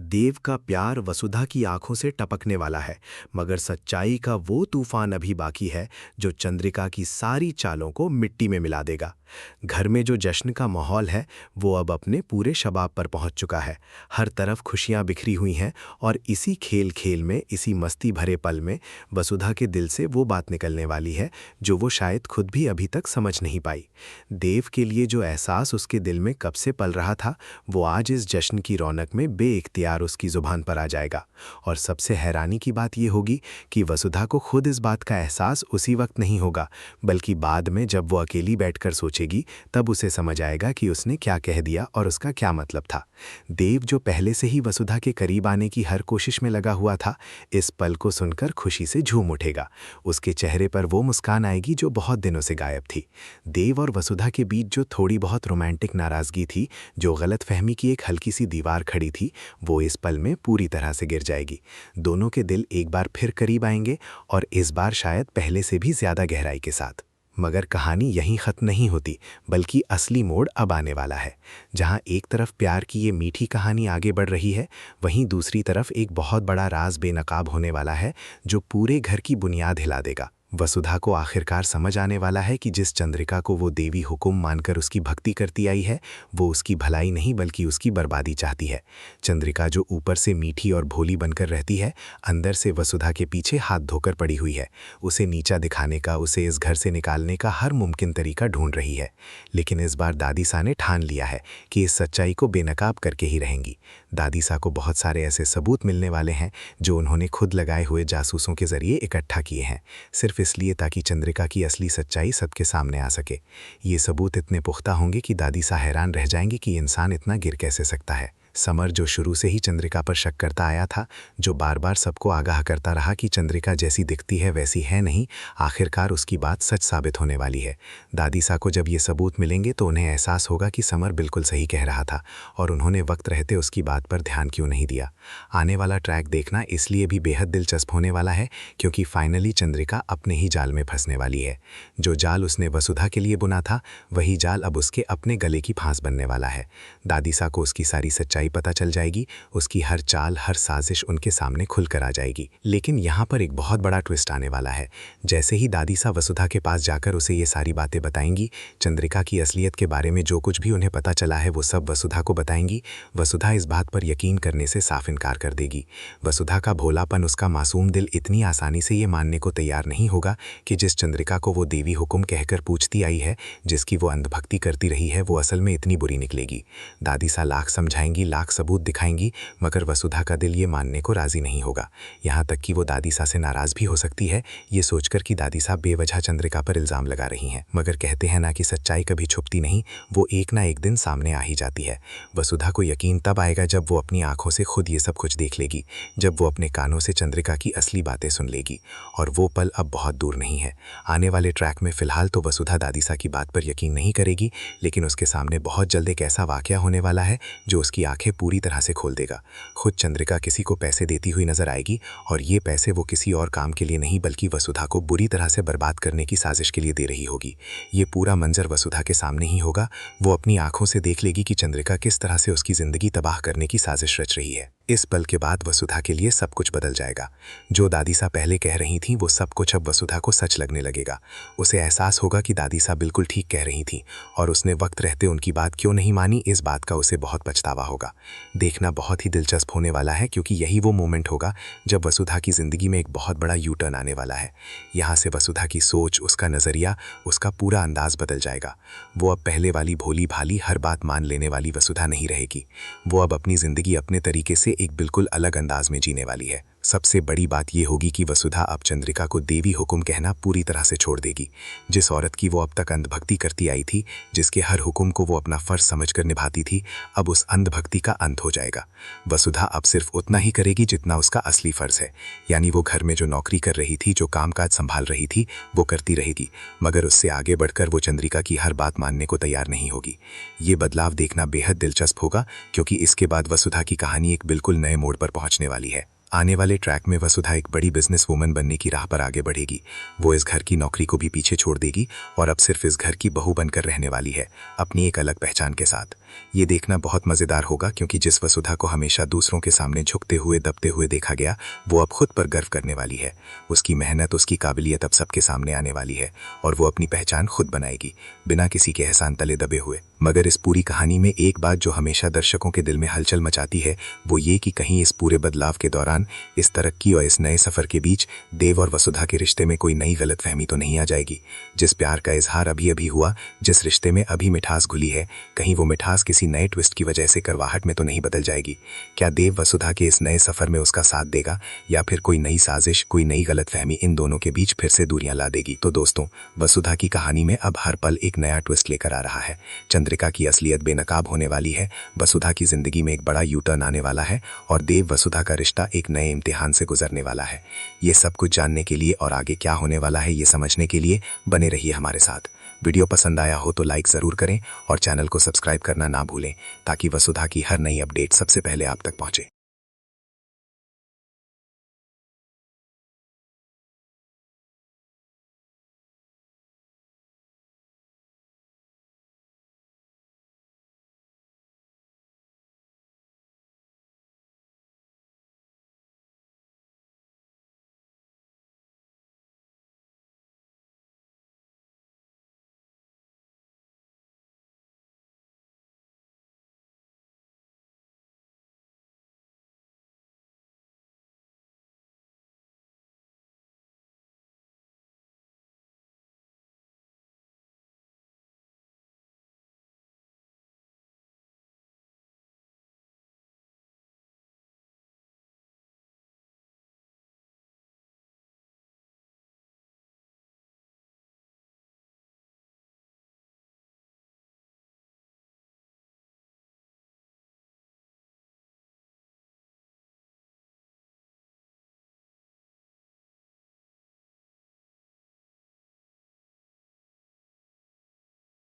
देव का प्यार वसुधा की आंखों से टपकने वाला है, मगर सच्चाई का वो तूफान अभी बाकी है जो चंद्रिका की सारी चालों को मिट्टी में मिला देगा। घर में जो जश्न का माहौल है वो अब अपने पूरे शबाब पर पहुंच चुका है। हर तरफ खुशियां बिखरी हुई हैं और इसी खेल खेल में, इसी मस्ती भरे पल में वसुधा के दिल से वो बात निकलने वाली है जो वो शायद खुद भी अभी तक समझ नहीं पाई। देव के लिए जो एहसास उसके दिल में कब से पल रहा था, वो आज इस जश्न की रौनक में बेइख्तियार उसकी जुबान पर आ जाएगा। और सबसे हैरानी की बात यह होगी कि वसुधा को खुद इस बात का एहसास उसी वक्त नहीं होगा, बल्कि बाद में जब वो अकेली बैठकर सोचेगी तब उसे समझ आएगा कि उसने क्या कह दिया और उसका क्या मतलब था। देव जो पहले से ही वसुधा के करीब आने की हर कोशिश में लगा हुआ था, इस पल को सुनकर खुशी से झूम उठेगा। उसके चेहरे पर वो मुस्कान आएगी जो बहुत दिनों से गायब थी। देव और वसुधा के बीच जो थोड़ी बहुत रोमांटिक नाराजगी थी, जो गलतफहमी की एक हल्की सी दीवार खड़ी थी, वो इस पल में पूरी तरह से गिर जाएगी। दोनों के दिल एक बार फिर करीब आएंगे और इस बार शायद पहले से भी ज्यादा गहराई के साथ। मगर कहानी यहीं ख़त्म नहीं होती, बल्कि असली मोड़ अब आने वाला है। जहां एक तरफ प्यार की ये मीठी कहानी आगे बढ़ रही है, वहीं दूसरी तरफ एक बहुत बड़ा राज बेनकाब होने वाला है जो पूरे घर की बुनियाद हिला देगा। वसुधा को आखिरकार समझ आने वाला है कि जिस चंद्रिका को वो देवी हुक्म मानकर उसकी भक्ति करती आई है, वो उसकी भलाई नहीं बल्कि उसकी बर्बादी चाहती है। चंद्रिका जो ऊपर से मीठी और भोली बनकर रहती है, अंदर से वसुधा के पीछे हाथ धोकर पड़ी हुई है। उसे नीचा दिखाने का, उसे इस घर से निकालने का हर मुमकिन तरीका ढूंढ रही है। लेकिन इस बार दादीसा ने ठान लिया है कि इस सच्चाई को बेनकाब करके ही रहेंगी। दादीसा को बहुत सारे ऐसे सबूत मिलने वाले हैं जो उन्होंने खुद लगाए हुए जासूसों के जरिए इकट्ठा किए हैं, सिर्फ इसलिए ताकि चंद्रिका की असली सच्चाई सबके सामने आ सके। ये सबूत इतने पुख्ता होंगे कि दादीसा हैरान रह जाएंगी कि इंसान इतना गिर कैसे सकता है। समर जो शुरू से ही चंद्रिका पर शक करता आया था, जो बार बार सबको आगाह करता रहा कि चंद्रिका जैसी दिखती है वैसी है नहीं, आखिरकार उसकी बात सच साबित होने वाली है। दादीसा को जब ये सबूत मिलेंगे तो उन्हें एहसास होगा कि समर बिल्कुल सही कह रहा था और उन्होंने वक्त रहते उसकी बात पर ध्यान क्यों नहीं दिया। आने वाला ट्रैक देखना इसलिए भी बेहद दिलचस्प होने वाला है क्योंकि फाइनली चंद्रिका अपने ही जाल में फंसने वाली है। जो जाल उसने वसुधा के लिए बुना था, वही जाल अब उसके अपने गले की फांस बनने वाला है। दादीसा को उसकी सारी सच्चाई पता चल जाएगी, उसकी हर चाल, हर साजिश उनके सामने खुलकर आ जाएगी। लेकिन यहाँ पर एक बहुत बड़ा ट्विस्ट आने वाला है। जैसे ही दादीसा वसुधा के पास जाकर उसे ये सारी बातें बताएंगी, चंद्रिका की असलियत के बारे में जो कुछ भी उन्हें पता चला है वो सब वसुधा को बताएंगी, वसुधा इस बात पर यकीन करने से साफ इनकार कर देगी। वसुधा का भोलापन, उसका मासूम दिल इतनी आसानी से ये मानने को तैयार नहीं होगा कि जिस चंद्रिका को वो देवी हुक्म कहकर पूछती आई है, जिसकी वो अंधभक्ति करती रही है, वो असल में इतनी बुरी निकलेगी। दादीसा लाख समझाएंगी, लाख सबूत दिखाएंगी, मगर वसुधा का दिल ये मानने को राजी नहीं होगा। यहाँ तक कि वो दादीसा से नाराज भी हो सकती है, ये सोचकर कि दादीसा बेवजह चंद्रिका पर इल्जाम लगा रही हैं। मगर कहते हैं ना कि सच्चाई कभी छुपती नहीं, वो एक ना एक दिन सामने आ ही जाती है। वसुधा को यकीन तब आएगा जब वो अपनी आंखों से खुद ये सब कुछ देख लेगी, जब वो अपने कानों से चंद्रिका की असली बातें सुन लेगी। और वो पल अब बहुत दूर नहीं है। आने वाले ट्रैक में फिलहाल तो वसुधा दादीसा की बात पर यकीन नहीं करेगी, लेकिन उसके सामने बहुत जल्द एक ऐसा वाकया होने वाला है जो उसकी आंखें पूरी तरह से खोल देगा। खुद चंद्रिका किसी को पैसे देती हुई नजर आएगी और ये पैसे वो किसी और काम के लिए नहीं बल्कि वसुधा को बुरी तरह से बर्बाद करने की साजिश के लिए दे रही होगी। ये पूरा मंजर वसुधा के सामने ही होगा। वो अपनी आंखों से देख लेगी कि चंद्रिका किस तरह से उसकी जिंदगी तबाह करने की साजिश रच रही है। इस पल के बाद वसुधा के लिए सब कुछ बदल जाएगा। जो दादीसा पहले कह रही थी वो सब कुछ अब वसुधा को सच लगने लगेगा। उसे एहसास होगा कि दादीसा बिल्कुल ठीक कह रही थी और उसने वक्त रहते उनकी बात क्यों नहीं मानी। इस बात का उसे बहुत पछतावा होगा। देखना बहुत ही दिलचस्प होने वाला है क्योंकि यही वो मोमेंट होगा जब वसुधा की जिंदगी में एक बहुत बड़ा यू टर्न आने वाला है। यहाँ से वसुधा की सोच, उसका नजरिया, उसका पूरा अंदाज बदल जाएगा। वो अब पहले वाली भोली भाली हर बात मान लेने वाली वसुधा नहीं रहेगी। वो अब अपनी जिंदगी अपने तरीके से एक बिल्कुल अलग अंदाज में जीने वाली है। सबसे बड़ी बात यह होगी कि वसुधा अब चंद्रिका को देवी हुक्म कहना पूरी तरह से छोड़ देगी। जिस औरत की वो अब तक अंधभक्ति करती आई थी, जिसके हर हुक्म को वो अपना फर्ज समझकर निभाती थी, अब उस अंधभक्ति का अंत हो जाएगा। वसुधा अब सिर्फ उतना ही करेगी जितना उसका असली फर्ज है, यानी वो घर में जो नौकरी कर रही थी, जो कामकाज संभाल रही थी, वो करती रहेगी, मगर उससे आगे बढ़कर वो चंद्रिका की हर बात मानने को तैयार नहीं होगी। ये बदलाव देखना बेहद दिलचस्प होगा क्योंकि इसके बाद वसुधा की कहानी एक बिल्कुल नए मोड़ पर पहुंचने वाली है। आने वाले ट्रैक में वसुधा एक बड़ी बिजनेस वूमन बनने की राह पर आगे बढ़ेगी। वो इस घर की नौकरी को भी पीछे छोड़ देगी और अब सिर्फ इस घर की बहू बनकर रहने वाली है, अपनी एक अलग पहचान के साथ। ये देखना बहुत मज़ेदार होगा क्योंकि जिस वसुधा को हमेशा दूसरों के सामने झुकते हुए दबते हुए देखा गया वो अब खुद पर गर्व करने वाली है। उसकी मेहनत, उसकी काबिलियत अब सबके सामने आने वाली है और वो अपनी पहचान खुद बनाएगी बिना किसी के एहसान तले दबे हुए। मगर इस पूरी कहानी में एक बात जो हमेशा दर्शकों के दिल में हलचल मचाती है वो ये कि कहीं इस पूरे बदलाव के दौरान, इस तरक्की और इस नए सफ़र के बीच देव और वसुधा के रिश्ते में कोई नई गलतफहमी तो नहीं आ जाएगी। जिस प्यार का इजहार अभी अभी हुआ, जिस रिश्ते में अभी मिठास घुली है, कहीं वो मिठास किसी नए ट्विस्ट की वजह से करवाहट में तो नहीं बदल जाएगी। क्या देव वसुधा के इस नए सफ़र में उसका साथ देगा या फिर कोई नई साजिश, कोई नई गलतफहमी इन दोनों के बीच फिर से दूरियां ला देगी? तो दोस्तों, वसुधा की कहानी में अब हर पल एक नया ट्विस्ट लेकर आ रहा है। चंद्रिका की असलियत बेनकाब होने वाली है, वसुधा की जिंदगी में एक बड़ा यू टर्न आने वाला है और देव वसुधा का रिश्ता एक नए इम्तिहान से गुजरने वाला है। ये सब कुछ जानने के लिए और आगे क्या होने वाला है ये समझने के लिए बने रहिए हमारे साथ। वीडियो पसंद आया हो तो लाइक ज़रूर करें और चैनल को सब्सक्राइब करना ना भूलें ताकि वसुधा की हर नई अपडेट सबसे पहले आप तक पहुंचे।